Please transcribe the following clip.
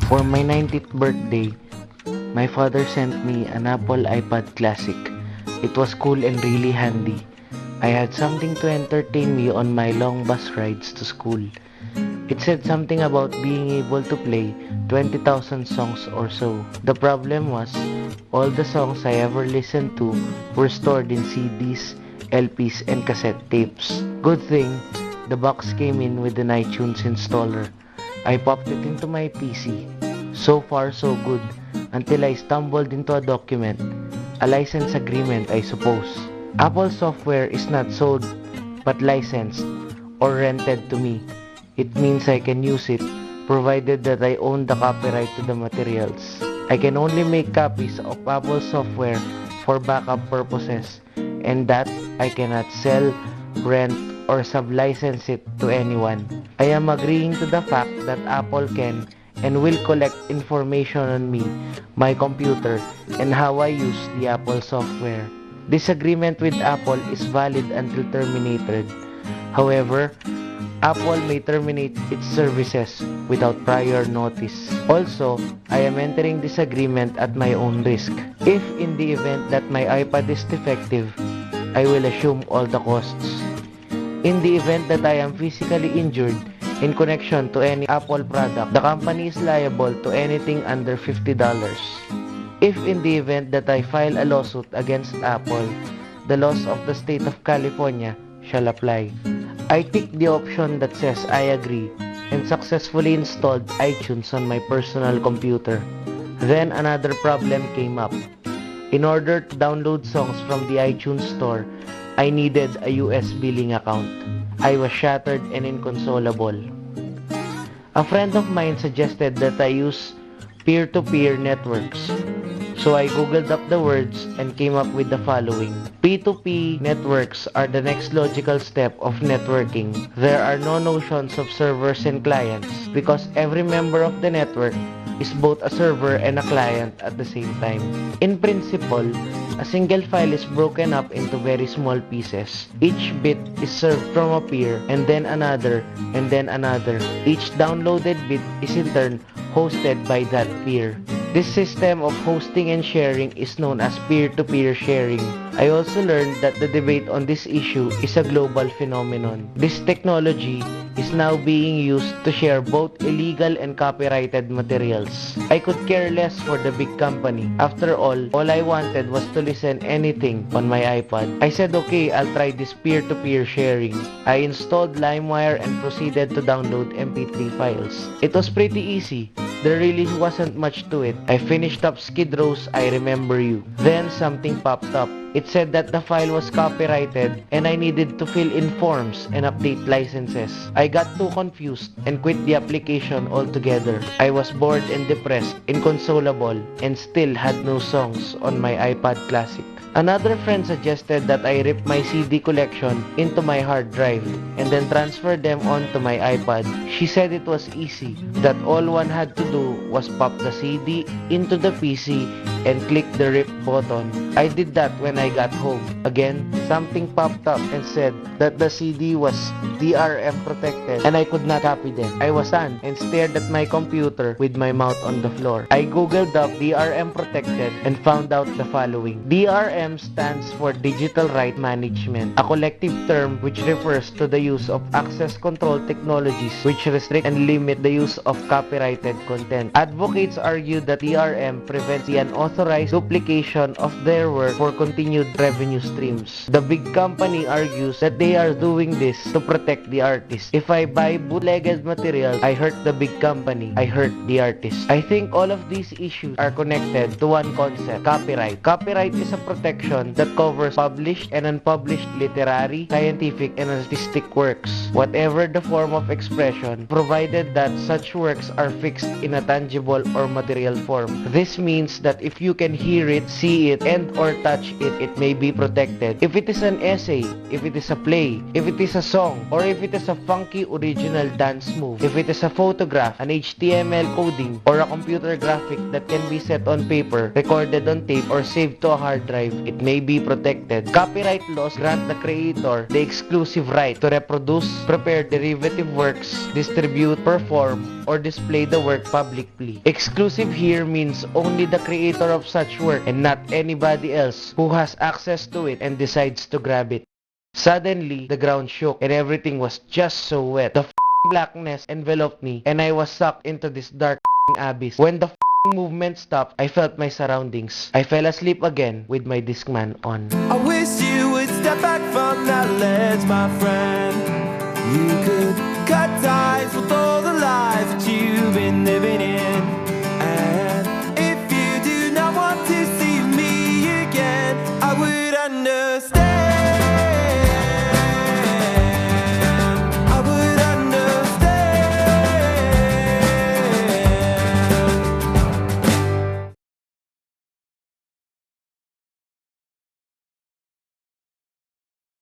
For my 90th birthday, my father sent me an Apple iPad Classic. It was cool and really handy. I had something to entertain me on my long bus rides to school. It said something about being able to play 20,000 songs or so. The problem was, all the songs I ever listened to were stored in CDs, LPs, and cassette tapes. Good thing, the box came in with an iTunes installer. I popped it into my PC. So far so good, until I stumbled into a document. A license agreement, I suppose. Apple software is not sold, but licensed or rented to me. It means I can use it, provided that I own the copyright to the materials. I can only make copies of Apple software for backup purposes, and that I cannot sell, rent, or sub-license it to anyone. I am agreeing to the fact that Apple can and will collect information on me, my computer, and how I use the Apple software. This agreement with Apple is valid until terminated. However, Apple may terminate its services without prior notice. Also, I am entering this agreement at my own risk. If in the event that my iPad is defective, I will assume all the costs. In the event that I am physically injured in connection to any Apple product, the company is liable to anything under $50. If in the event that I file a lawsuit against Apple, the laws of the state of California shall apply. I ticked the option that says I agree and successfully installed iTunes on my personal computer. Then another problem came up. In order to download songs from the iTunes store, I needed a US billing account. I was shattered and inconsolable. A friend of mine suggested that I use peer-to-peer networks. So I googled up the words and came up with the following. P2P networks are the next logical step of networking. There are no notions of servers and clients because every member of the network is both a server and a client at the same time. In principle, a single file is broken up into very small pieces. Each bit is served from a peer and then another and then another. Each downloaded bit is in turn hosted by that peer. This system of hosting and sharing is known as peer-to-peer sharing. I also learned that the debate on this issue is a global phenomenon. This technology is now being used to share both illegal and copyrighted materials. I could care less for the big company. After all I wanted was to listen anything on my iPad. I said okay, I'll try this peer-to-peer sharing. I installed LimeWire and proceeded to download MP3 files. It was pretty easy. There really wasn't much to it. I finished up Skid Row's I Remember You. Then something popped up. It said that the file was copyrighted and I needed to fill in forms and update licenses. I got too confused and quit the application altogether. I was bored and depressed, inconsolable, and still had no songs on my iPad Classic. Another friend suggested that I rip my CD collection into my hard drive and then transfer them onto my iPad. She said it was easy, that all one had to do was pop the CD into the PC and click the rip button. I did that when I got home. Again, something popped up and said that the CD was DRM protected and I could not copy them. I was stunned and stared at my computer with my mouth on the floor. I googled up DRM protected and found out the following. DRM stands for Digital Right Management, a collective term which refers to the use of access control technologies which restrict and limit the use of copyrighted content. Advocates argue that DRM prevents the unauthorized duplication of their work for continued revenue streams. The big company argues that they are doing this to protect the artist. If I buy bootlegged material, I hurt the big company. I hurt the artist. I think all of these issues are connected to one concept, copyright. Copyright is a protection that covers published and unpublished literary, scientific, and artistic works, whatever the form of expression, provided that such works are fixed in a tangible or material form. This means that if you can hear it, see it, and or touch it, it may be protected. If it is an essay, if it is a play, if it is a song, or if it is a funky original dance move, if it is a photograph, an HTML coding, or a computer graphic that can be set on paper, recorded on tape, or saved to a hard drive, it may be protected. Copyright laws grant the creator the exclusive right to reproduce, prepare derivative works, distribute, perform, or display the work publicly. Exclusive here means only the creator of such work and not anybody else who has access to it and decides to grab it. Suddenly, the ground shook and everything was just so wet. The blackness enveloped me and I was sucked into this dark abyss. When the movement stopped, I felt my surroundings. I fell asleep again with my Discman on. I wish you would step back from that ledge, my friend.